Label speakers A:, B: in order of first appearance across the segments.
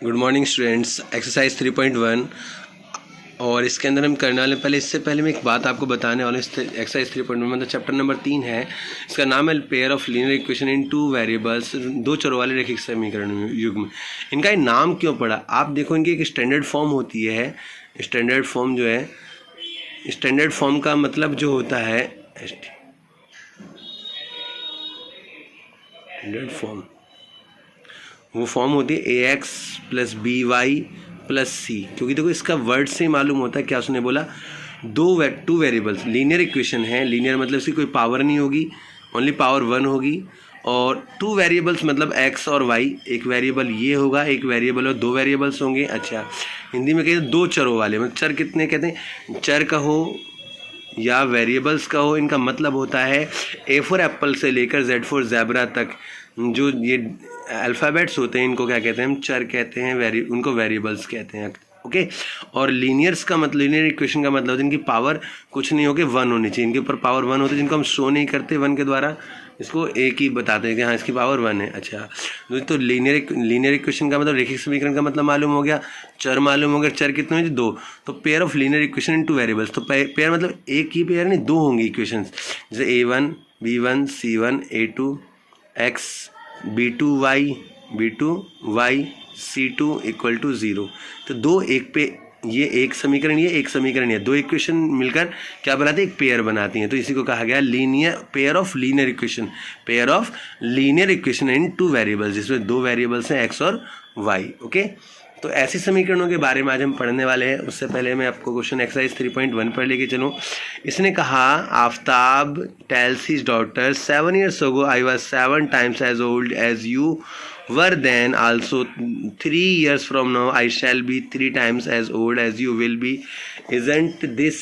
A: Good morning students. Exercise 3.1 और इसके अंदर हम करने वाले इससे पहले मैं एक बात आपको बताने वाला हूँ। एक्सरसाइज 3.1 मतलब चैप्टर नंबर 3 है। इसका नाम है pair of linear equation in two variables, दो चरों वाले रैखिक समीकरण युग्म। इनका ये नाम क्यों पड़ा, आप देखो इनकी एक स्टैंडर्ड फॉर्म होती है। स्टैंडर्ड फॉर्म जो है, स्टैंडर्ड फॉर्म का मतलब जो होता है, स्टैंडर्ड फॉर्म वो फॉर्म होती है A X plus B Y plus C. क्योंकि देखो इसका वर्ड से ही मालूम होता है क्या उसने बोला, टू वेरिएबल्स लीनियर इक्वेशन है। लीनियर मतलब इसकी कोई पावर नहीं होगी, ओनली पावर 1 होगी। और टू वेरिएबल्स मतलब एक्स और वाई, एक वेरिएबल ये होगा, एक वेरिएबल और दो वेरिएबल्स होंगे। अच्छा, हिंदी में कहते हैं दो चरों वाले, मतलब चर कितने कहते हैं, चर का हो या वेरिएबल्स का हो। इनका मतलब होता है ए फॉर एप्पल से लेकर जेड फॉर ज़ेब्रा तक जो ये अल्फ़ाबेट्स होते हैं इनको क्या कहते हैं, हम चर कहते हैं, उनको वेरिएबल्स कहते हैं। ओके। और लीनियर्स का मतलब, लीनियर इक्वेशन का मतलब इनकी पावर कुछ नहीं होगी, 1 होनी चाहिए। इनके ऊपर पावर 1 होती है, जिनको हम शो नहीं करते 1 के द्वारा, इसको एक ही बताते हैं कि हाँ इसकी पावर 1 है। अच्छा, तो लीनियर इक्वेशन का मतलब रैखिक समीकरण का मतलब मालूम हो गया, चर मालूम हो गया। चर कितने होंगे, 2। तो pair of linear equation in two variables, तो पेयर मतलब एक ही पेयर नहीं, दो होंगी इक्वेशंस। जैसे A1 B1 C1 A2 x B2 y C2 equal to 0। तो दो एक पे, ये एक समीकरण, ये एक समीकरण, है दो इक्वेशन मिलकर क्या बनाते हैं, एक पेयर बनाती हैं। तो इसी को कहा गया linear, pair of linear equation, pair of linear equation in two variables, जिसमें दो वेरिएबल्स हैं एक्स और वाई। ओके। तो ऐसे समीकरणों के बारे में आज हम पढ़ने वाले हैं। उससे पहले मैं आपको क्वेश्चन एक्सरसाइज 3.1 पर लेके चलूँ। इसने कहा, Aftab tales his daughter 7 years ago I was 7 times as old as you were then, also 3 years from now I shall be 3 times as old as you will be. Isn't this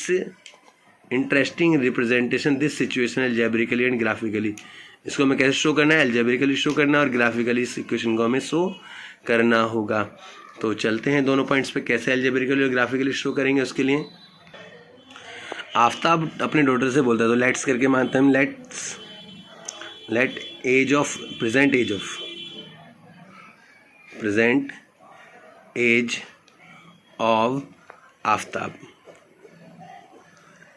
A: interesting representation this situation algebraically and graphically? इसको हमें कैसे show करना है, algebraically show करना है और graphically इस equation को हमें शो करना होगा। तो चलते हैं दोनों पॉइंट्स पे कैसे एल्जेब्रिकली और ग्राफिकली शो करेंगे। उसके लिए आफ्ताब अपने डॉटर से बोलता है, तो लेट्स करके मानते हैं हम, let age of present age of Aftab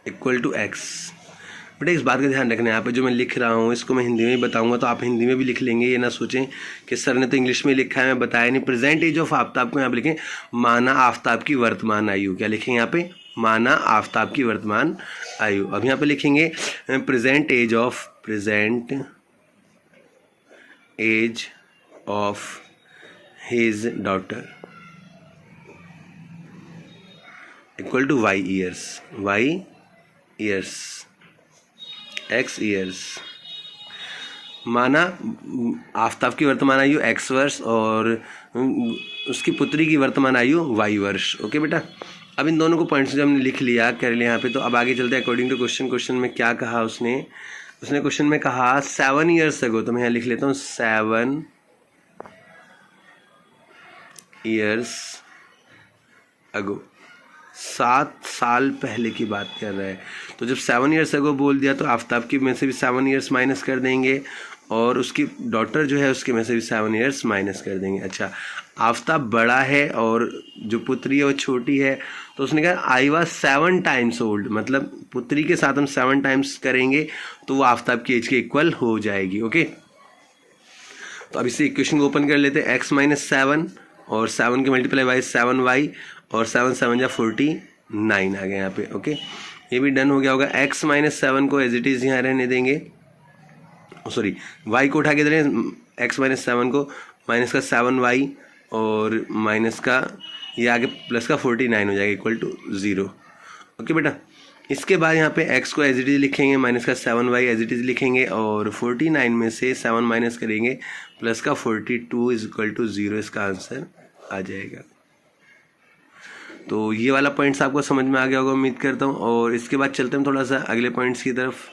A: equal to x. बेटा इस बात का ध्यान रखना है, यहाँ पे जो मैं लिख रहा हूँ इसको मैं हिंदी में ही बताऊंगा, तो आप हिंदी में भी लिख लेंगे। ये ना सोचें कि सर ने तो इंग्लिश में लिखा है, मैं बताया नहीं। प्रेजेंट एज ऑफ आफ्ताब को यहाँ पे लिखें माना आफ्ताब की वर्तमान आयु। क्या लिखेंगे यहाँ पे, माना आफ्ताब की वर्तमान आयु। अब यहाँ पे लिखेंगे present age of his daughter equal to y years x years. माना आफ्ताब की वर्तमान आयु एक्स वर्ष और उसकी पुत्री की वर्तमान आयु वाई वर्ष। ओके बेटा, अब इन दोनों को पॉइंट्स जो हमने लिख लिया, कर लिया यहाँ पे। तो अब आगे चलते हैं अकॉर्डिंग टू क्वेश्चन में क्या कहा उसने क्वेश्चन में कहा 7 years ago, तो मैं यहाँ लिख लेता हूँ 7 years ago, 7 साल पहले की बात कर रहा है। तो जब 7 years ago बोल दिया तो आफ्ताब की में से भी 7 years माइनस कर देंगे और उसकी डॉटर जो है उसके में से भी 7 years माइनस कर देंगे। अच्छा, आफ्ताब बड़ा है और जो पुत्री है वो छोटी है, तो उसने कहा आई वॉज 7 times ओल्ड, मतलब पुत्री के साथ हम 7 times करेंगे तो वो आफ्ताब की एज के इक्वल हो जाएगी। ओके। तो अब इसे इक्वेशन को ओपन कर लेते हैं। x माइनस 7 और 7 के मल्टीप्लाई बाई 7y और 7 7 जा 49 आ गए यहाँ पे। ओके, ये भी डन हो गया होगा। x माइनस 7 को एज इट इज़ यहाँ रहने देंगे, सॉरी y को उठा के दे रहे हैं, x माइनस 7 को माइनस का 7y और माइनस का ये आगे प्लस का 49 हो जाएगा इक्वल टू 0। ओके बेटा, इसके बाद यहाँ पे x को एज इट इज़ लिखेंगे, माइनस का 7y एज इट इज़ लिखेंगे और 49 में से 7 माइनस करेंगे, प्लस का 42 इज इक्वल टू 0। इसका आंसर आ जाएगा। तो ये वाला पॉइंट्स आपको समझ में आ गया होगा उम्मीद करता हूँ। और इसके बाद चलते हैं थोड़ा सा अगले पॉइंट्स की तरफ।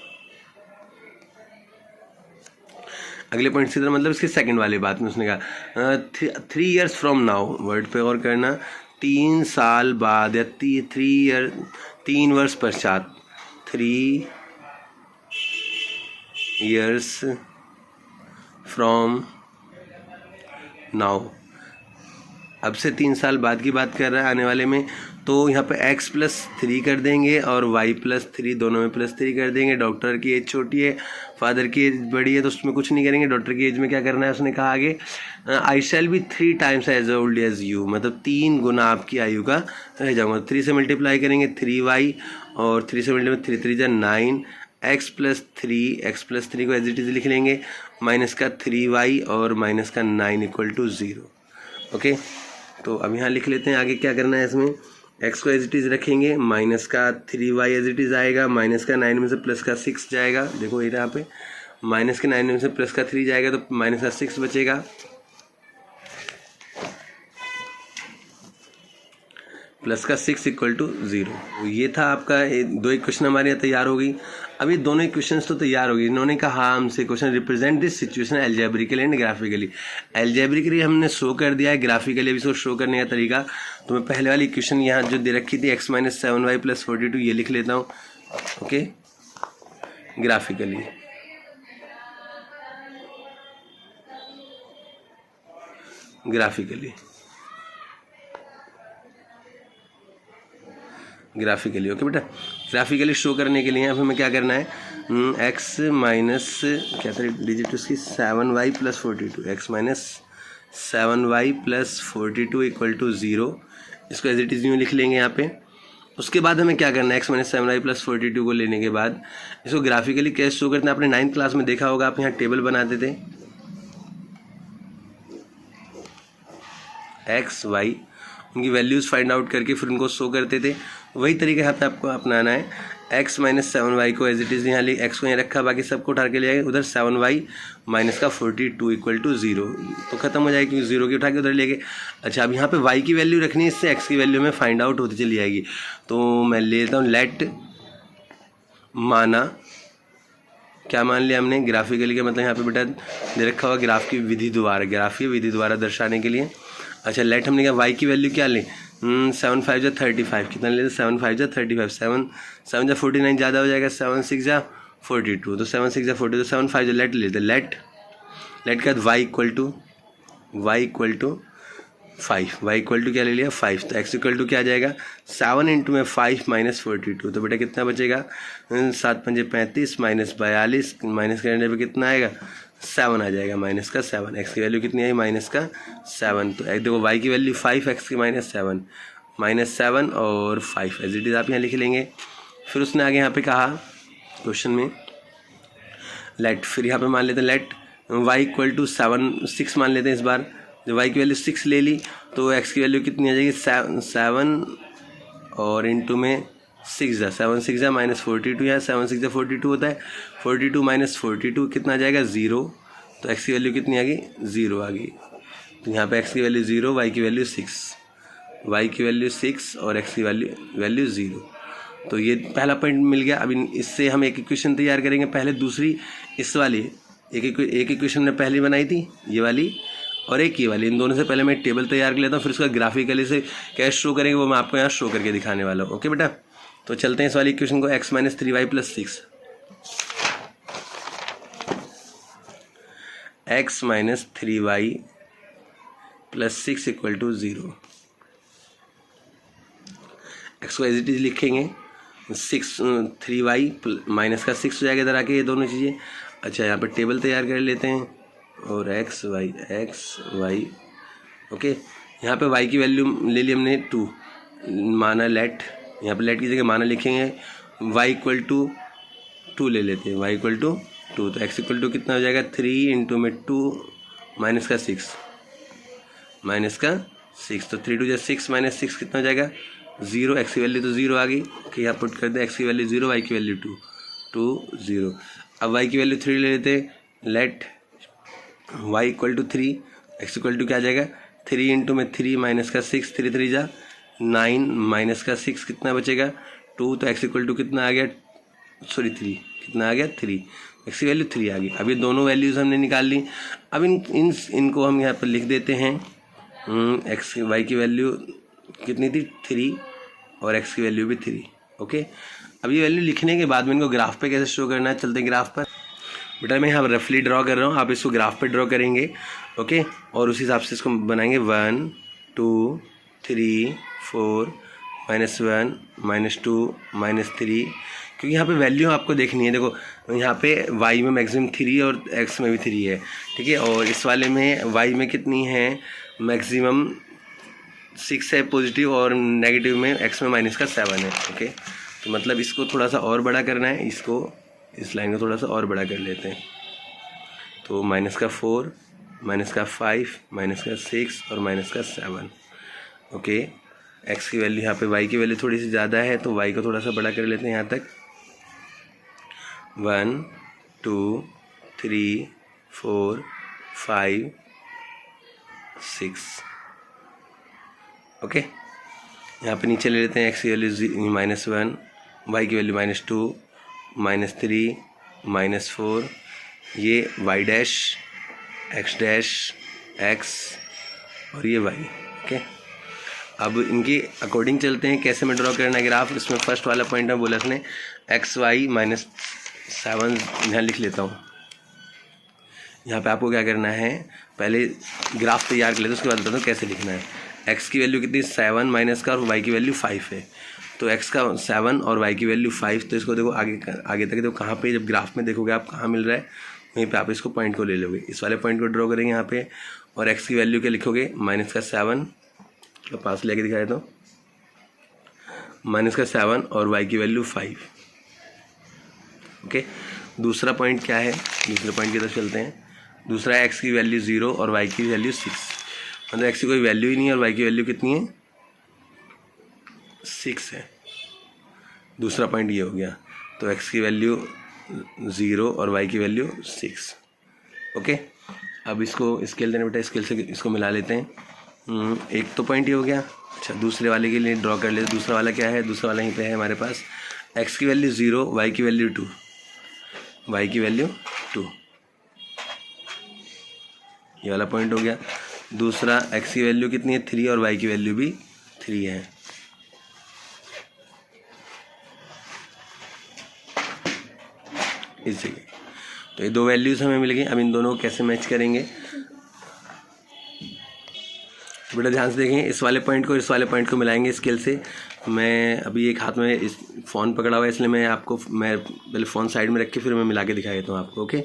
A: मतलब इसके सेकंड वाली बात में उसने कहा 3 years फ्रॉम नाउ, वर्ड पे गौर करना, 3 साल बाद या 3 वर्ष पश्चात, 3 years फ्रॉम नाउ अब से 3 साल बाद की बात कर रहा है आने वाले में, तो यहाँ पे x+3 कर देंगे और y+3 दोनों में +3 कर देंगे। डॉक्टर की एज छोटी है, फादर की एज बड़ी है, तो उसमें कुछ नहीं करेंगे। डॉक्टर की एज में क्या करना है, उसने कहा आगे I shall be 3 times as old as you, मतलब 3 गुना आपकी आयु का रह जाऊँगा। 3 से मल्टीप्लाई करेंगे 3y और 3 से मल्टीप्लाई 3 3 9, x+3 को एज इट इज़ लिख लेंगे, माइनस का 3y और माइनस का 9 = 0। ओके, तो अब यहाँ लिख लेते हैं आगे क्या करना है। इसमें x को एज इट इज़ रखेंगे, माइनस का 3y एज इट इज़ आएगा, माइनस का 9 में से प्लस का 6 जाएगा। देखो ये यहाँ पे माइनस के 9 में से प्लस का 3 जाएगा तो माइनस का 6 बचेगा, प्लस का 6 = 0। ये था आपका 2 इक्वेशन हमारे यहाँ तैयार हो गई। अब ये दोनों इक्वेशंस तो तैयार हो गई। इन्होंने कहा हमसे question represent this situation algebraically and graphically. Algebraically हमने शो कर दिया है, ग्राफिकली भी इसको शो करने का तरीका। तो मैं पहले वाली इक्वेशन यहाँ जो दे रखी थी x - 7y + 42 ये लिख लेता हूँ। ओके, ग्राफिकली ग्राफिकली ओके बेटा, ग्राफिकली शो करने के लिए यहाँ पे हमें क्या करना है, x माइनस क्या था डिजिट उसकी 7y + 42, x - 7y + 42 = 0। इसको एज इट इज़ यूँ लिख लेंगे यहाँ पे। उसके बाद हमें क्या करना है, x - 7y + 42 को लेने के बाद इसको ग्राफिकली कैसे शो करते हैं, आपने 9th क्लास में देखा होगा। आप यहाँ टेबल बनाते थे x y, उनकी वैल्यूज़ फाइंड आउट करके फिर उनको शो करते थे। वही तरीका यहाँ पे आपको अपनाना है। x - 7y को एज इट इज़ यहाँ x को यहाँ रखा, बाकी सबको उठा के ले आए उधर 7y - का 42 = 0, तो खत्म हो जाएगी, 0 की उठा के उधर ले गए। अच्छा, अब यहाँ पे y की वैल्यू रखनी है, इससे x की वैल्यू में फाइंड आउट होती चली जाएगी। तो मैं लेता हूँ लेट, माना क्या मान लिया हमने, ग्राफिकली का मतलब यहाँ पे बेटा दे रखा हुआ ग्राफ की विधि द्वारा दर्शाने के लिए। अच्छा, लेट हमने कहा y की वैल्यू क्या लें, 7 5 जा 35, कितना ले, 7 5 जा 35, 7 जा 49 ज़्यादा हो जाएगा, 7 6 जा 42, तो 7 6 जा 42, 7 5 जा लेट लेते, लेट के बाद y = 5, y = क्या ले लिया 5, तो x = क्या आ जाएगा 7 × 5 - 42, तो बेटा कितना बचेगा 7 5 35 -42, माइनस करने पे कितना आएगा 7 आ जाएगा, -7। x की वैल्यू कितनी आई -7, तो देखो y की वैल्यू 5, x की -7 और 5 एज इट इज़ आप यहाँ लिख लेंगे। फिर उसने आगे यहाँ पे कहा क्वेश्चन में लेट, फिर यहाँ पे मान लेते हैं लेट y = 6 मान लेते हैं। इस बार जब y की वैल्यू 6 ले ली तो x की वैल्यू कितनी आ जाएगी 7 और इंटू में 6 जा 7 6 जा -42, यहाँ 7 6 जा 42 होता है, 42 - 42 कितना आ जाएगा 0, तो x की वैल्यू कितनी आ गई 0 आ गई। तो यहाँ पे x की वैल्यू 0, y की वैल्यू 6 और x की वैल्यू 0। तो ये पहला पॉइंट मिल गया। अब इससे हम एक इक्वेशन तैयार करेंगे, पहले दूसरी इस वाली एक इक्वेशन ने पहली बनाई थी ये वाली और एक ये वाली, इन दोनों से पहले मैं टेबल तैयार कर लेता हूँ, फिर उसका ग्राफिकली से कैसे शो करेंगे वो मैं आपको यहाँ शो करके दिखाने वाला हूँ। ओके बेटा, तो चलते हैं इस वाली इक्वेशन को, x - 3y + 6, x - 3y + 6 = 0। x को एज इट इज़ लिखेंगे 3y माइनस का 6 हो जाएगा इधर आके ये दोनों चीज़ें। अच्छा, यहाँ पर टेबल तैयार कर लेते हैं और x y ओके। यहाँ पे y की वैल्यू ले ली हमने 2, माना लेट, यहाँ पे लेट की जगह माना लिखेंगे, y = 2 ले लेते हैं, y = 2, तो x = कितना हो जाएगा 3 × में 2 माइनस का 6 तो 3 2 6 -6 कितना हो जाएगा 0, x की वैल्यू तो 0 आ गई। ओके, यहाँ पुट कर दे, x की वैल्यू 0, y की वैल्यू 2 0। अब y की वैल्यू 3 ले लेते, लेट y = 3, x = क्या आ जाएगा 3 × में 3 माइनस का 6, 3 3 जा 9 माइनस का 6 कितना बचेगा 2, तो x = कितना आ गया 3, कितना आ गया 3, x की वैल्यू 3 आ गई। अब ये दोनों वैल्यूज़ हमने निकाल ली। अब इनको हम यहाँ पर लिख देते हैं, y की वैल्यू कितनी थी 3 और x की वैल्यू भी 3। ओके, अब ये वैल्यू लिखने के बाद में इनको ग्राफ पे कैसे शो करना है, चलते हैं ग्राफ पर। बेटा मैं यहाँ रफली ड्रॉ कर रहा हूँ, आप इसको ग्राफ पे ड्रॉ करेंगे। ओके, और उस हिसाब से इसको बनाएंगे 1 2 3 4 -1 -2 -3, क्योंकि यहाँ पे वैल्यू आपको देखनी है। देखो यहाँ पे y में मैक्सिमम 3 और x में भी 3 है, ठीक है। और इस वाले में y में कितनी है, मैक्सिमम 6 है पॉजिटिव, और नेगेटिव में x में -7 है, ओके। तो मतलब इसको थोड़ा सा और बड़ा करना है, इसको इस लाइन को थोड़ा सा और बड़ा कर लेते हैं। तो -4 -5 -6 और -7, ओके। x की वैल्यू यहाँ पे y की वैल्यू थोड़ी सी ज़्यादा है, तो y को थोड़ा सा बड़ा कर लेते हैं यहाँ तक। 1 2 3 4 5 6, ओके। यहाँ पे नीचे ले लेते हैं x की वैल्यू -1, y की वैल्यू -2 -3 -4, ये y dash, x dash, x और ये y, ओके। अब इनके अकॉर्डिंग चलते हैं कैसे में ड्रॉ करना है ग्राफ। इसमें फर्स्ट वाला पॉइंट में बोला इसने XY -7, यहाँ लिख लेता हूँ। यहाँ पे आपको क्या करना है, पहले ग्राफ तैयार कर लेते हैं, उसके बाद बताता हूँ कैसे लिखना है। x की वैल्यू कितनी 7 माइनस का, और y की वैल्यू 5 है। तो x का 7 और y की वैल्यू 5, तो इसको देखो आगे तक देखो कहाँ पे, जब ग्राफ में देखोगे आप कहाँ मिल रहा है, वहीं पे आप इसको पॉइंट को ले लोगे। इस वाले पॉइंट को ड्रॉ करेंगे यहाँ पे, और x की वैल्यू क्या लिखोगे, -7, तो पास लेके दिखाया तो -7 और y की वैल्यू 5, ओके। दूसरा पॉइंट क्या है, दूसरे पॉइंट की तरफ चलते हैं। दूसरा है x की वैल्यू 0 और y की वैल्यू 6, मतलब x की कोई वैल्यू ही नहीं है और y की वैल्यू कितनी है, 6 है। दूसरा पॉइंट ये हो गया। तो x की वैल्यू 0 और y की वैल्यू 6, ओके। अब इसको स्केल देने बेटा, स्केल से इसको मिला लेते हैं। एक तो पॉइंट ये हो गया। अच्छा, दूसरे वाले के लिए ड्रॉ कर लेते। दूसरा वाला क्या है, दूसरा वाला यहीं पे है हमारे पास। x की वैल्यू 0, y की वैल्यू 2, y की वैल्यू 2, ये वाला पॉइंट हो गया। दूसरा x की वैल्यू कितनी है, 3, और y की वैल्यू भी 3 है। इस जगह तो ये दो वैल्यूज़ हमें मिल गई। अब इन दोनों को कैसे मैच करेंगे, बेटा ध्यान से देखेंगे। इस वाले पॉइंट को इस वाले पॉइंट को मिलाएंगे स्केल से। मैं अभी एक हाथ में इस फ़ोन पकड़ा हुआ है, इसलिए मैं पहले फ़ोन साइड में रख के फिर मैं मिला के दिखा देता हूँ आपको, ओके।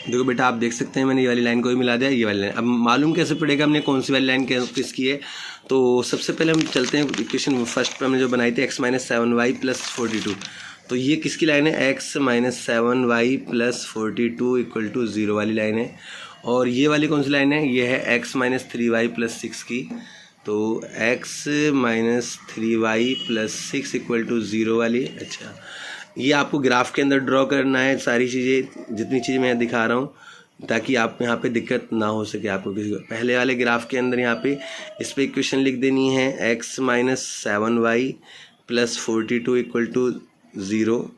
A: देखो बेटा, आप देख सकते हैं मैंने ये वाली लाइन को भी मिला दिया, ये वाली लाइन। अब मालूम कैसे पड़ेगा हमने कौन सी वाली लाइन किस की है। तो सबसे पहले हम चलते हैं इक्वेशन फर्स्ट पे हमने जो बनाई थी, x - 7y + 42। तो ये किसकी लाइन है, x - 7y + 42 = 0 वाली लाइन है। और ये वाली कौन सी लाइन है, ये है x - 3y + 6 की। तो x - 3y + 6 = 0 वाली। अच्छा, ये आपको ग्राफ के अंदर ड्रॉ करना है सारी चीज़ें, जितनी चीज़ें मैं दिखा रहा हूँ, ताकि आप यहाँ पे दिक्कत ना हो सके आपको किसी को। पहले वाले ग्राफ के अंदर यहाँ पे इस पर इक्वेशन लिख देनी है, x - 7y + 42 = 0।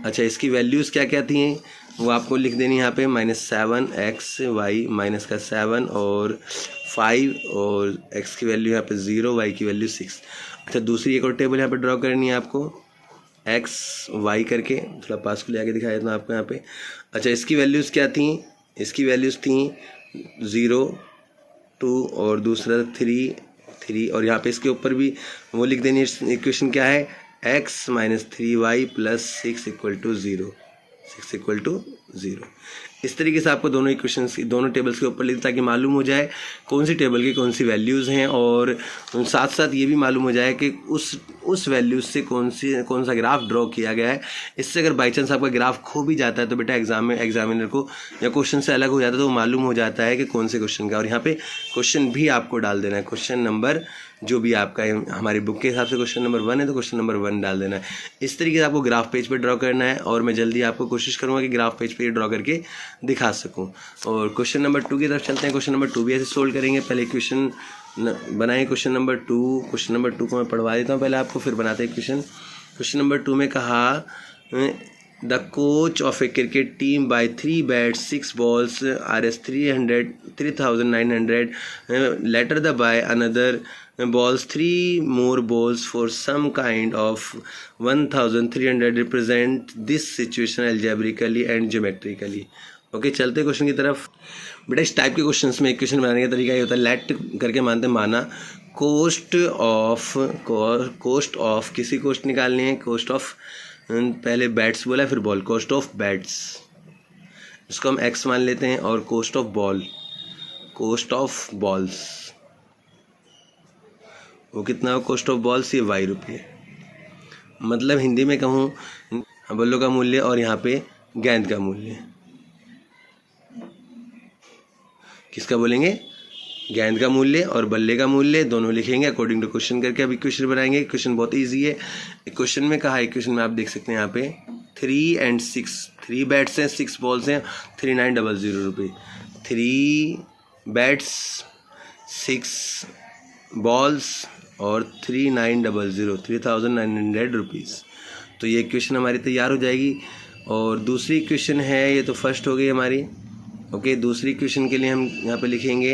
A: अच्छा, इसकी वैल्यूज़ क्या क्या थी वो आपको लिख देनी है यहाँ पे, -7xy -7 और 5, और x की वैल्यू यहाँ पे 0, y की वैल्यू 6। अच्छा, दूसरी एक और टेबल यहाँ पे ड्रॉ करनी है आपको, x y करके। थोड़ा पास को ले आके दिखा देता हूँ आपको यहाँ पे। अच्छा, इसकी वैल्यूज़ क्या थी, इसकी वैल्यूज़ थी 0 2 और दूसरा 3 और यहाँ पे इसके ऊपर भी वो लिख देनी है। इक्वेशन क्या है, x - 3y + 6 = 0, 6 = 0। इस तरीके से आपको दोनों इक्वेशंस की दोनों टेबल्स के ऊपर लिख, ताकि मालूम हो जाए कौन सी टेबल की कौन सी वैल्यूज़ हैं, और साथ साथ ये भी मालूम हो जाए कि उस वैल्यूज़ से कौन सा ग्राफ ड्रॉ किया गया है। इससे अगर बाई चांस आपका ग्राफ खो भी जाता है तो बेटा एग्जामिनर को या क्वेश्चन से अलग हो जाता है तो मालूम हो जाता है कि कौन से क्वेश्चन का। और यहाँ पे क्वेश्चन भी आपको डाल देना है, क्वेश्चन नंबर जो भी आपका है, हमारी बुक के हिसाब से क्वेश्चन नंबर 1 है तो क्वेश्चन नंबर 1 डाल देना है। इस तरीके से आपको ग्राफ पेज पे ड्रॉ करना है, और मैं जल्दी आपको कोशिश करूँगा कि ग्राफ पेज पे ये ड्रॉ करके दिखा सकूँ। और क्वेश्चन नंबर 2 की तरफ चलते हैं। क्वेश्चन नंबर 2 भी ऐसे सोल्व करेंगे। पहले क्वेश्चन बनाए क्वेश्चन नंबर 2। क्वेश्चन नंबर 2 को मैं पढ़वा देता हूँ पहले आपको, फिर बनाते हैं क्वेश्चन। क्वेश्चन नंबर 2 में कहा, the coach of a cricket team by 3 bats 6 balls Rs 3900 later the by another balls 3 more balls for some kind of 1300 represent this situation algebraically and geometrically। Okay, चलते question की तरफ। बेटा इस type के questions में equation बनाने का तरीका ये होता है, लेट करके मानते हैं, माना कोस्ट ऑफ किसी कोस्ट निकालनी है, कोस्ट ऑफ पहले बैट्स बोला फिर बॉल, कोस्ट ऑफ बैट्स इसको हम एक्स मान लेते हैं, और कोस्ट ऑफ बॉल्स वो कितना हो, कोस्ट ऑफ बॉल्स ये वाई रुपये। मतलब हिंदी में कहूँ, बल्लों का मूल्य और यहाँ पे गेंद का मूल्य, किसका बोलेंगे, गेंद का मूल्य और बल्ले का मूल्य दोनों लिखेंगे अकॉर्डिंग टू क्वेश्चन करके। अभी क्वेश्चन बनाएंगे। क्वेश्चन बहुत इजी है। क्वेश्चन में कहा है, क्वेश्चन में आप देख सकते हैं यहाँ पे 3 and 6, 3 बैट्स हैं, 6 बॉल्स हैं, 3900 रुपये। 3 बैट्स 6 बॉल्स और 3900, 3900 रुपीज़। तो ये क्वेश्चन हमारी तैयार हो जाएगी। और दूसरी क्वेश्चन है, ये तो फर्स्ट हो गई हमारी। ओके, दूसरी क्वेश्चन के लिए हम यहाँ पे लिखेंगे,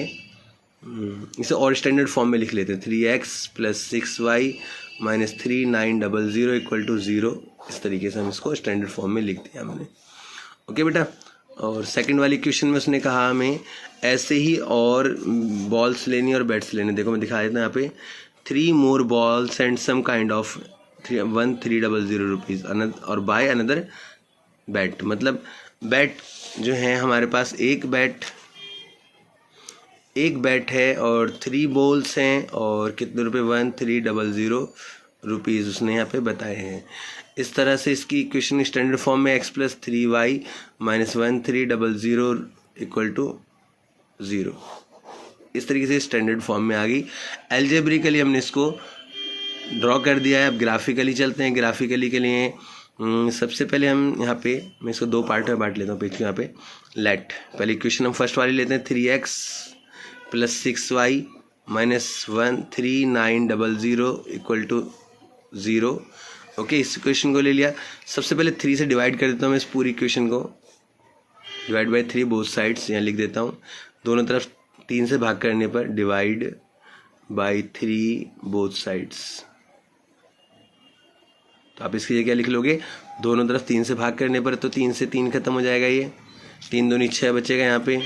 A: इसे और स्टैंडर्ड फॉर्म में लिख लेते हैं, 3x + 6y - 3900 = 0। इस तरीके से हम इसको स्टैंडर्ड फॉर्म में लिख दिया हमने। ओके बेटा, और सेकंड वाली क्वेश्चन में उसने कहा हमें ऐसे ही और बॉल्स लेनी और बैट्स लेने। देखो मैं दिखा देता हूँ यहाँ पे, 3 more balls and some kind of 1300 rupees और बाय अनदर बैट। मतलब बैट जो है हमारे पास एक बैट है और 3 बॉल्स हैं और कितने रुपए, 1300 रुपीज़ उसने यहाँ पे बताए हैं। इस तरह से इसकी इक्वेशन स्टैंडर्ड फॉर्म में x + 3y - 1300 = 0। इस तरीके से स्टैंडर्ड फॉर्म में आ गई। एल्जेब्रिकली हमने इसको ड्रॉ कर दिया है। अब ग्राफिकली चलते हैं। ग्राफिकली के लिए सबसे पहले हम यहाँ पे, मैं इसको 2 पार्ट में बांट लेता हूँ पेज के। यहाँ पे लेट, पहले इक्वेशन हम फर्स्ट वाली लेते हैं, 3x + 6y - 1300 = 0। ओके, इस इक्वेशन को ले लिया। सबसे पहले 3 से डिवाइड कर देता हूँ मैं इस पूरी इक्वेशन को, डिवाइड बाय 3 बोथ साइड्स, यहाँ लिख देता हूँ। दोनों तरफ 3 से भाग करने पर डिवाइड बाय 3 बोथ साइड्स। तो आप इसकी जगह लिख लोगे, दोनों तरफ 3 से भाग करने पर, तो 3 से 3 खत्म हो जाएगा, ये 3 दूनी 6 बचेगा यहाँ पे,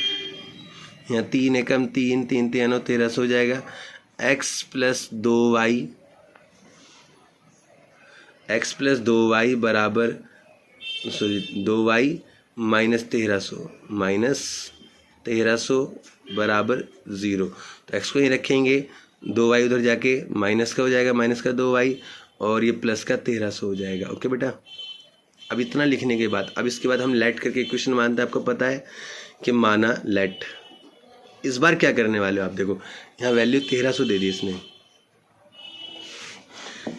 A: यहाँ 3 एकम 3, 3 3 1300 हो जाएगा। x + 2y बराबर, सॉरी 2y - 1300 बराबर 0। तो x को ही रखेंगे, 2y उधर जाके माइनस का हो जाएगा, माइनस का 2y, और ये प्लस का 1300 हो जाएगा। ओके बेटा, अब इतना लिखने के बाद, अब इसके बाद हम लेट करके इक्वेशन मानते हैं। आपको पता है कि माना लेट, इस बार क्या करने वाले हो आप, देखो यहाँ वैल्यू 1300 दे दी इसने,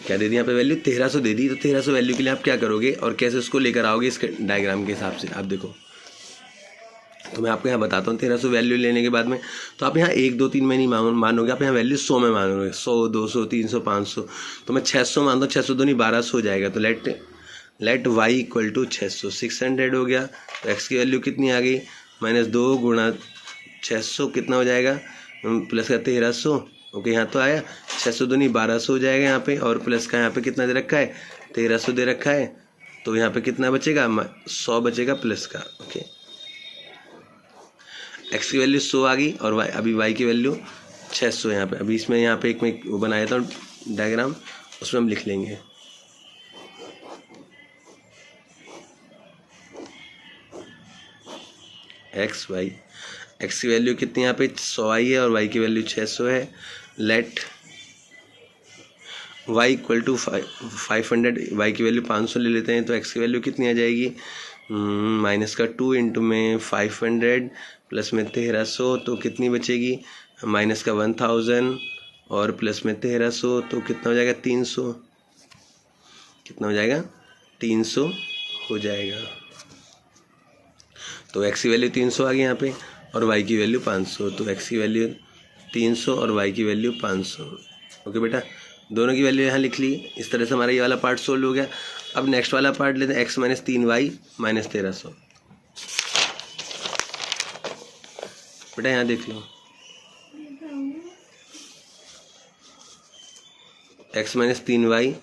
A: क्या दे दी यहाँ पे वैल्यू 1300 दे दी। तो 1300 वैल्यू के लिए आप क्या करोगे और कैसे उसको लेकर आओगे इसके डायग्राम के हिसाब से, आप देखो। तो मैं आपको यहाँ बताता हूँ 1300 वैल्यू लेने के बाद में, तो आप यहाँ 1 2 3 में नहीं मानोगे, आप यहाँ वैल्यू 100 में मानोगे, 100 200 300 500। तो मैं 600 मानता हूँ, 600 दूनी 1200 हो जाएगा। तो लेट y = 600, 600 हो गया। तो x की वैल्यू कितनी आ गई, -2 × 600 कितना हो जाएगा, प्लस का 1300। ओके, यहाँ तो आया, 600 दूनी 1200 हो जाएगा यहाँ पे, और प्लस का यहाँ पे कितना दे रखा है, 1300 दे रखा है। तो यहाँ पे कितना बचेगा, 100 बचेगा प्लस का। ओके, x की वैल्यू 100 आ गई, और अभी y की वैल्यू 600 यहाँ पे। अभी इसमें यहाँ पे एक मैं वो बनाया था डायग्राम, उसमें हम लिख लेंगे। x की वैल्यू कितनी यहाँ पे 100 आई है, और y की वैल्यू 600 है। लेट y = 500, y की वैल्यू 500 ले लेते हैं। तो x की वैल्यू कितनी आ जाएगी, माइनस का 2 इंटू में 500 प्लस में 1300, तो कितनी बचेगी, माइनस का 1000 और प्लस में 1300, तो कितना हो जाएगा, 300। कितना हो जाएगा, 300 हो जाएगा। तो x की वैल्यू 300 आ गई यहाँ पे, और y की वैल्यू 500। तो x की वैल्यू 300 और y की वैल्यू 500। ओके बेटा, दोनों की वैल्यू यहाँ लिख ली। इस तरह से हमारा ये वाला पार्ट सोल्व हो गया। अब नेक्स्ट वाला पार्ट लेते हैं, x - 3y - 1300। बेटा यहाँ देख लो, x - 3y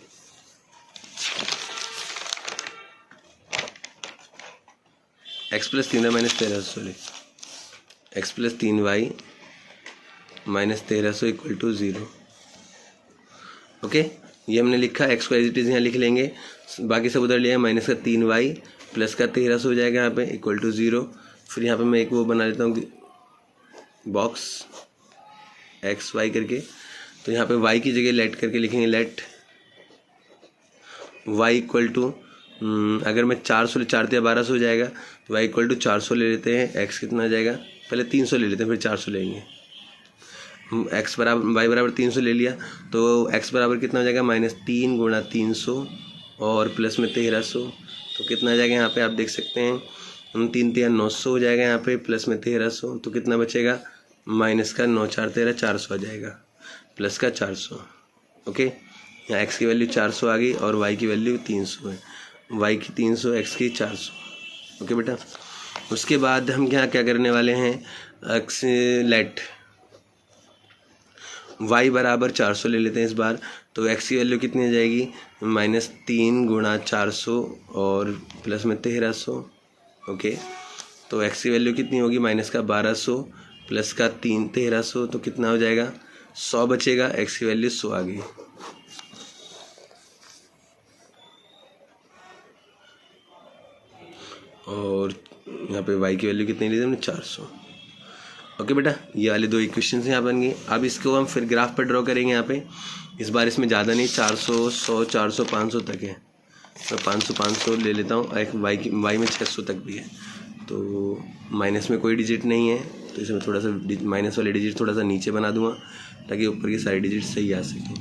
A: x plus 3y minus 1300, sorry x plus 3y minus 1300 equal to 0। Okay, ये हमने लिखा, एक्स को एज इट इज़ यहाँ लिख लेंगे, बाकी सब उधर लिया है। माइनस का 3y प्लस का 1300 हो जाएगा यहाँ पे इक्वल टू 0। फिर यहाँ पे मैं एक वो बना लेता हूँ बॉक्स एक्स वाई करके, तो यहाँ पे y की जगह लेट करके लिखेंगे, लेट y इक्वल टू, अगर मैं 400 4 या 1200 हो जाएगा, तो y इक्वल टू 400 ले लेते हैं। x कितना आ जाएगा, पहले 300 ले लेते हैं, फिर 400 लेंगे। x बराबर y बराबर 300 ले लिया, तो x बराबर कितना हो जाएगा, -3 गुणा 300 और प्लस में 1300, तो कितना आ जाएगा यहाँ पे आप देख सकते हैं, 3 3 900 हो जाएगा यहाँ पे, प्लस में 1300, तो कितना बचेगा, माइनस का 9 4 13 400 आ जाएगा, प्लस का 400। ओके, यहाँ x की वैल्यू 400 आ गई और y की वैल्यू 300 है, y की 300 x की 400। ओके बेटा, उसके बाद हम क्या करने वाले हैं, x लेट y बराबर 400 ले लेते हैं इस बार, तो x की वैल्यू कितनी आ जाएगी, -3 गुणा 400 और प्लस में 1300। ओके, तो x की वैल्यू कितनी होगी, माइनस का 1200 प्लस का 1300, तो कितना हो जाएगा, 100 बचेगा, x की वैल्यू 100 आ गई। और यहाँ पे y की वैल्यू कितनी ली थी हमने, 400। ओके बेटा, ये वाले 2 इक्वेशंस यहाँ बन गई। अब इसको हम फिर ग्राफ पर ड्रॉ करेंगे। यहाँ पे इस बार इसमें ज़्यादा नहीं, 400 100 400 500 तक है, मैं 500 ले लेता हूँ। एक y में 600 तक भी है, तो माइनस में कोई डिजिट नहीं है, तो इसमें थोड़ा सा माइनस वाले डिजिट थोड़ा सा नीचे बना दूंगा ताकि ऊपर की सारी डिजिट सही आ सके।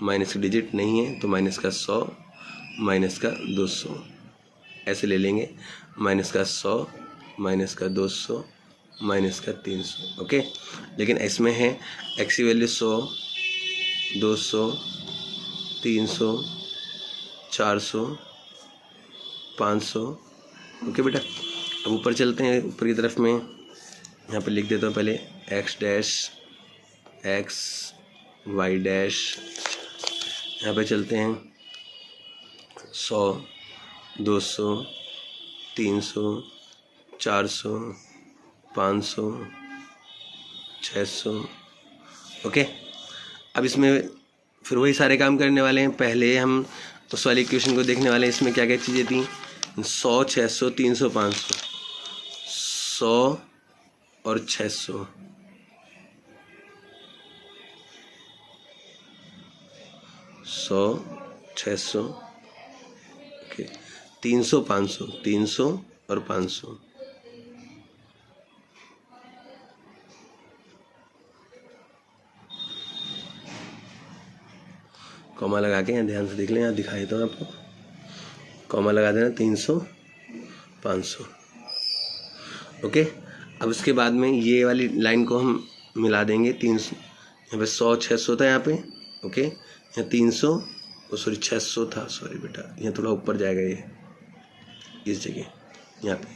A: माइनस का डिजिट नहीं है तो माइनस का 100 माइनस का 200 ऐसे ले लेंगे, माइनस का 100 माइनस का 200 माइनस का 300। ओके, लेकिन इसमें है x की वैल्यू 100 200 300 400 500। ओके बेटा, अब ऊपर चलते हैं, ऊपर की तरफ में यहाँ पे लिख देता हूँ पहले x dash x y dash, यहाँ पे चलते हैं 100 200 300 400 500 600। ओके, अब इसमें फिर वही सारे काम करने वाले हैं। पहले हम उस वाली इक्वेशन को देखने वाले हैं, इसमें क्या क्या चीज़ें थी, 100 600 300 500, 100 और 600, 100 600, ओके, 300 500, 300 और 500। कॉमा लगा के यहाँ ध्यान से देख लें, यहाँ दिखाई तो आपको, कॉमा लगा देना 300 500। ओके, अब उसके बाद में ये वाली लाइन को हम मिला देंगे, 300 यहाँ पे 100 600 था यहाँ पे। ओके, यहाँ 300 सॉरी 600 था, सॉरी बेटा, यहाँ थोड़ा ऊपर जाएगा, ये इस जगह यहाँ पे,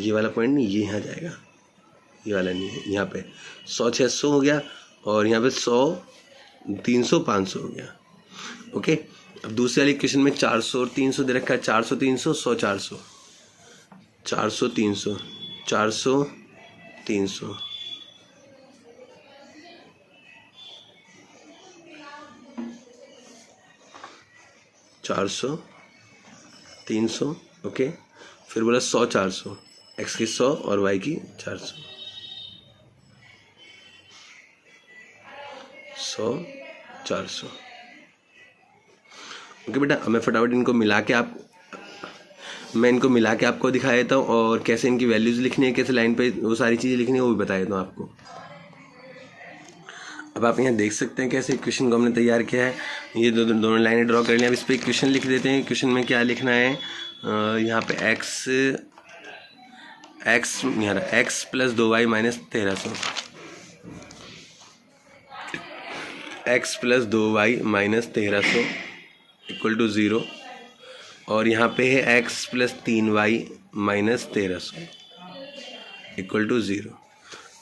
A: ये वाला पॉइंट नहीं, ये यहाँ जाएगा, ये वाला नहीं है, यहाँ पे 100 600 हो गया और यहाँ पे 100 300 500 हो गया। ओके, अब दूसरी वाली इक्वेशन में 400 और 300 दे रखा है, 400 300 100 400, 400 300 400 300, ओके, फिर बोला 100 400, x की 100 और y की 400, 100 400। ओके बेटा, अब मैं फटाफट इनको मिला के आपको दिखा देता हूँ, और कैसे इनकी वैल्यूज़ लिखनी है, कैसे लाइन पे वो सारी चीज़ें लिखनी है, वो भी बता देता हूँ आपको। अब आप यहाँ देख सकते हैं कैसे इक्वेशन को हमने तैयार किया है। ये दोनों लाइनें ड्रॉ कर लिया। अब इस पर इक्वेशन लिख देते हैं। इक्वेशन में क्या लिखना है, यहाँ पे x यहाँ x plus 2y minus 1300, x plus 2y minus 1300 equal to 0, और यहाँ पे है x plus 3y minus 1300 equal to 0।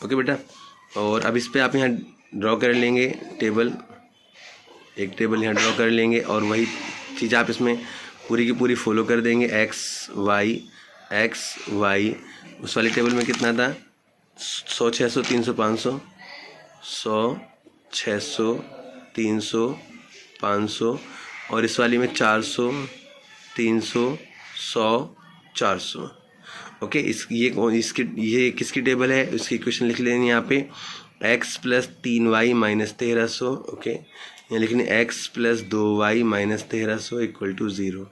A: Okay बेटा, और अब इस पर आप यहाँ ड्रॉ कर लेंगे टेबल, एक टेबल यहाँ ड्रॉ कर लेंगे, और वही चीज़ आप इसमें पूरी की पूरी फॉलो कर देंगे। एक्स वाई उस वाली टेबल में कितना था 100 600 300 500 100 600 300 500 और इस वाली में 400 300 100 400। ओके, ये किसकी टेबल है इसकी इक्वेशन लिख लेनी यहाँ पे x plus 3y minus 1300। Okay, यहाँ लिखनी x plus 2y minus 1300 equal to 0।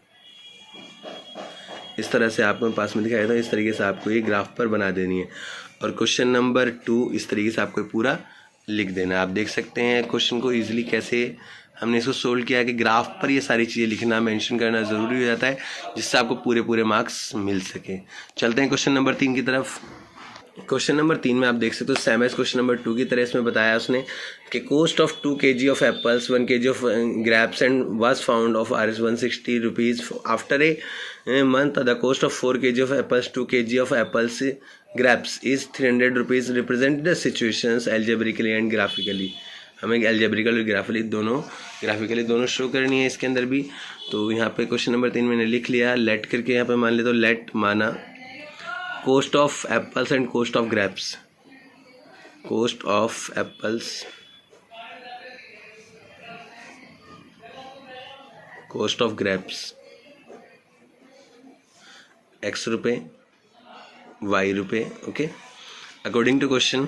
A: इस तरह से आपको पास में दिखाया था, इस तरीके से आपको ये ग्राफ पर बना देनी है। और क्वेश्चन नंबर 2 इस तरीके से आपको पूरा लिख देना है। आप देख सकते हैं क्वेश्चन को इजीली कैसे हमने इसको सोल्व किया है कि ग्राफ पर ये सारी चीज़ें लिखना मेंशन करना ज़रूरी हो जाता है, जिससे आपको पूरे मार्क्स मिल सके। चलते हैं क्वेश्चन नंबर 3 की तरफ। क्वेश्चन नंबर 3 में आप देख सकते हो सेम एज क्वेश्चन नंबर 2 की तरह इसमें बताया उसने कि cost of 2 kg of apples 1 kg of grapes and was found of Rs 160 rupees after a month. The cost of 4 kg of apples 2 kg of apples grapes is 300 rupees. Represent the situations algebraically and graphically. हमें algebraical और graphically दोनों show करनी है इसके अंदर भी। तो यहाँ पे क्वेश्चन नंबर 3 मैंने लिख लिया। लेट करके यहाँ पे मान ले तो लेट माना cost of apples and cost of grapes. Cost of apples, cost of grapes x रुपये y रुपये। ओके, अकॉर्डिंग टू क्वेश्चन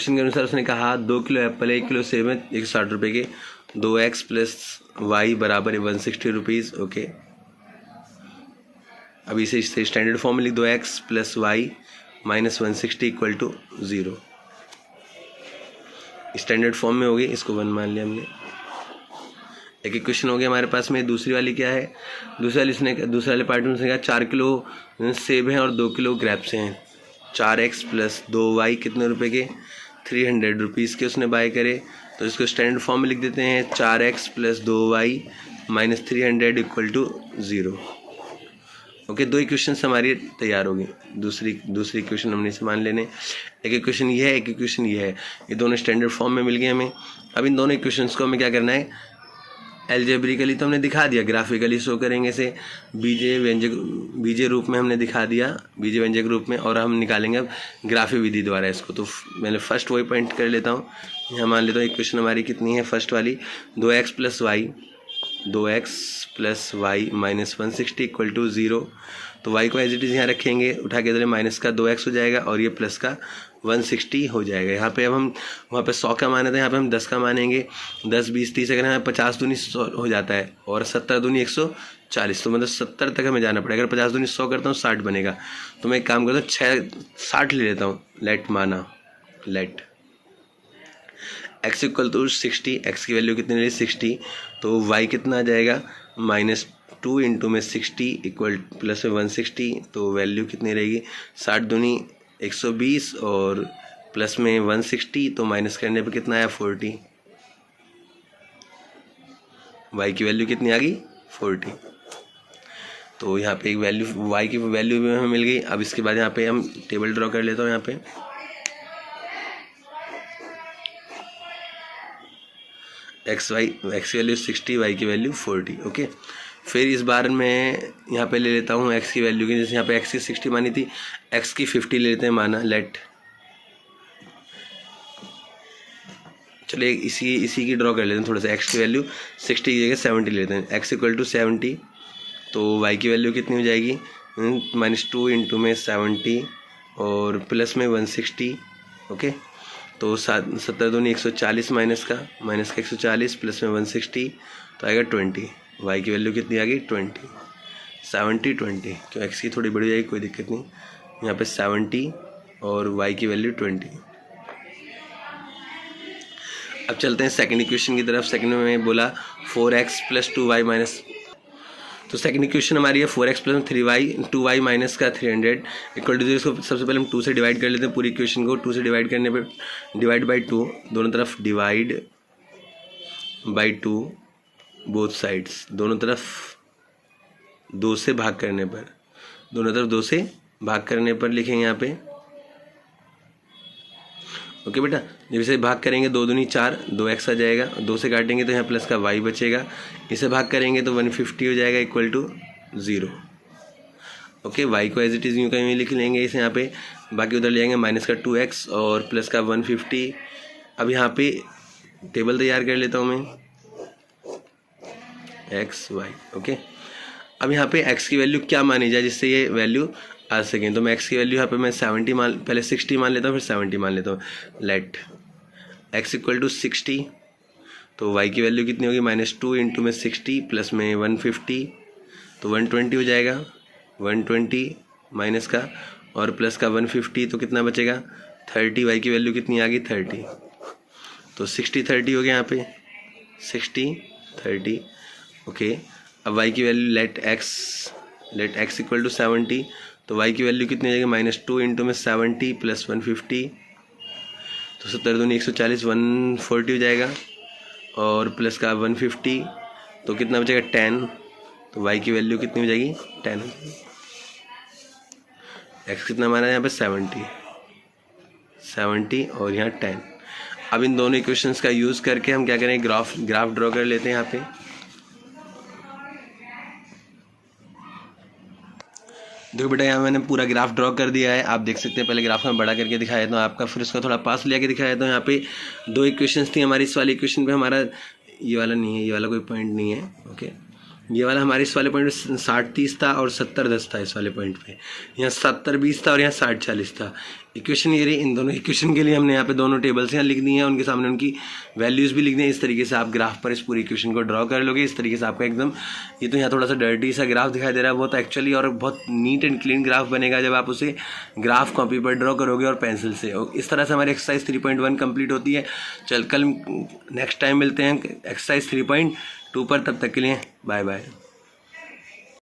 A: के अनुसार उसने कहा 2 किलो एप्पल है 1 किलो सेब है 160 रुपये के, 2x प्लस वाई बराबर है 160 रुपीज़। ओके, अब इसे स्टैंडर्ड फॉर्म में लिख दो x plus y minus 160 equal to 0। Standard form में हो गई, इसको 1 मान लिया हमने। एक इक्वेशन हो गया हमारे पास में। दूसरी वाली क्या है, दूसरे वाले पार्ट में उसने कहा 4 किलो सेब हैं और 2 किलो ग्रेप्स हैं। 4x प्लस 2y कितने रुपए के 300 रुपीज़ के उसने बाय करे। तो इसको स्टैंडर्ड फॉर्म में लिख देते हैं 4x plus 2y minus 300 equal to 0। Okay, 2 equations हमारी तैयार होगी। दूसरी इक्वेशन हमने इसे मान लेने। एक इक्वेशन ये है, एक इक्वेशन ये है, ये दोनों स्टैंडर्ड फॉर्म में मिल गए हमें। अब इन दोनों इक्वेशंस को हमें क्या करना है, एल्जेब्रिकली तो हमने दिखा दिया, ग्राफिकली शो करेंगे इसे बीजे रूप में हमने दिखा दिया, बीजे व्यंजक रूप में, और हम निकालेंगे अब ग्राफी विधि द्वारा इसको। तो मैंने फर्स्ट वही पॉइंट कर लेता हूँ। यहाँ मान लेता हूँ इक्वेशन हमारी कितनी है, फर्स्ट वाली 2x plus y minus 160 equal to 0। तो y को एज इट इज़ यहाँ रखेंगे, उठा के इधर माइनस का 2x हो जाएगा और ये प्लस का 160 हो जाएगा। यहाँ पे अब हम वहाँ पे 100 का माने थे, यहाँ पे हम 10 का मानेंगे। 10 20 30 अगर यहाँ 50 दूनी 100 हो जाता है और 70 दूनी 140, तो मतलब 70 तक हमें जाना पड़ेगा। अगर 50 दूनी 100 करता हूँ 60 बनेगा। तो मैं एक काम करता हूँ 60 ले लेता हूँ। लेट माना let x equal to 60, x की वैल्यू कितनी रही 60, तो y कितना आ जाएगा -2 इंटू में 60 इक्वल प्लस में 160, तो वैल्यू कितनी रहेगी 60 दूनी 120 और प्लस में 160, तो माइनस करने पे कितना आया 40। y की वैल्यू कितनी आ गई 40। तो यहाँ पे एक वैल्यू y की वैल्यू भी हमें मिल गई। अब इसके बाद यहाँ पे हम टेबल ड्रॉ कर लेता हूँ। यहाँ पे x की वैल्यू 60, y की वैल्यू 40। ओके, फिर इस बार मैं यहाँ पे ले लेता हूँ x की वैल्यू की, जैसे यहाँ पे x की 60 मानी थी, x की 50 ले लेते हैं माना। लेट चलिए इसी की ड्रॉ कर लेते हैं थोड़ा सा। x की वैल्यू 60 की जगह 70 लेते हैं। x इक्वल टू 70, तो y की वैल्यू कितनी हो जाएगी -2 इंटू में 70 और प्लस में 160। ओके, तो 70 दूनी 140 माइनस का 140 प्लस में 160, तो आएगा 20। y की वैल्यू कितनी आ गई 20, 70 20, क्यों x की थोड़ी बड़ी जाएगी, कोई दिक्कत नहीं। यहाँ पे 70 और y की वैल्यू 20। अब चलते हैं सेकंड इक्वेशन की तरफ। सेकंड में मैं बोला 4x प्लस 2y माइनस, तो सेकंड इक्वेशन हमारी है 4x प्लस 2y माइनस का 300 इक्वल टू 0। इसको सबसे पहले हम 2 से डिवाइड कर लेते हैं पूरी इक्वेशन को। 2 से डिवाइड करने पर डिवाइड बाई 2, दोनों तरफ डिवाइड बाई 2 बोथ साइड्स, दोनों तरफ 2 से भाग करने पर, दोनों तरफ 2 से भाग करने पर लिखेंगे यहाँ पे। ओके बेटा, जब इसे भाग करेंगे 2 दूनी 4, 2x आ जाएगा, 2 से काटेंगे तो यहाँ प्लस का y बचेगा, इसे भाग करेंगे तो 150 हो जाएगा इक्वल टू 0। ओके, y को एज इट इज़ यूँ का यूँ लिख लेंगे इसे यहाँ पे, बाकी उधर ले जाएंगे माइनस का 2x और प्लस का 150। अब यहाँ पे टेबल तैयार कर लेता हूँ मैं, x y। ओके, अब यहाँ पे x की वैल्यू क्या मानी जाए जिससे ये वैल्यू आ सकें, तो मैं x की वैल्यू यहाँ पे मैं 70 मान, पहले 60 मान लेता हूँ फिर 70 मान लेता हूँ। लेट x इक्वल टू 60, तो y की वैल्यू कितनी होगी, -2 इंटू में 60 प्लस में 150, तो 120 हो जाएगा। 120 माइनस का और प्लस का 150 तो कितना बचेगा 30। y की वैल्यू कितनी आ गई 30, तो 60-30 हो गया यहाँ पे 60-30। ओके, अब y की value let x equal to 70, तो y की वैल्यू कितनी हो जाएगी -2 इंटू में 70 प्लस 150, तो 70 दूनी 140, 140 हो जाएगा और प्लस का 150 तो कितना बचेगा 10, तो y की वैल्यू कितनी हो जाएगी 10 हो जाएगी। x कितना माना है यहाँ पे 70 और यहाँ 10। अब इन दोनों इक्वेशंस का यूज़ करके हम क्या करें, ग्राफ ड्रॉ कर लेते हैं यहाँ पे। देखो बेटा, यहाँ मैंने पूरा ग्राफ ड्रॉ कर दिया है, आप देख सकते हैं। पहले ग्राफ में बड़ा करके दिखाया देता हूँ आपका, फिर उसका थोड़ा पास ले आके दिखाया देता हूँ। यहाँ पे 2 इक्वेशंस थी हमारी, इस वाले इक्वेशन पे हमारा ये वाला नहीं है, ये वाला कोई पॉइंट नहीं है। ओके, ये वाला हमारे इस वाले पॉइंट पे 60-30 था और 70-10 था इस वाले पॉइंट पे, यहाँ 70-20 था और यहाँ 60-40 था। इक्वेशन ये रही। इन दोनों इक्वेशन के लिए हमने यहाँ पे दोनों टेबल्स यहाँ लिख दी हैं, उनके सामने उनकी वैल्यूज़ भी लिख दी हैं। इस तरीके से आप ग्राफ पर इस पूरी इक्वेशन को ड्रॉ कर लोगे। इस तरीके से आपका एकदम, ये तो यहाँ थोड़ा सा डर्टी सा ग्राफ दिखाई दे रहा है, बहुत एक्चुअली और बहुत नीट एंड क्लीन ग्राफ बनेगा जब आप उसे ग्राफ कॉपी पर ड्रॉ करोगे और पेंसिल से। इस तरह से हमारी एक्सरसाइज 3.1 कंप्लीट होती है। कल नेक्स्ट टाइम मिलते हैं एक्सरसाइज 3.2 पर, तब तक के लिए बाय बाय।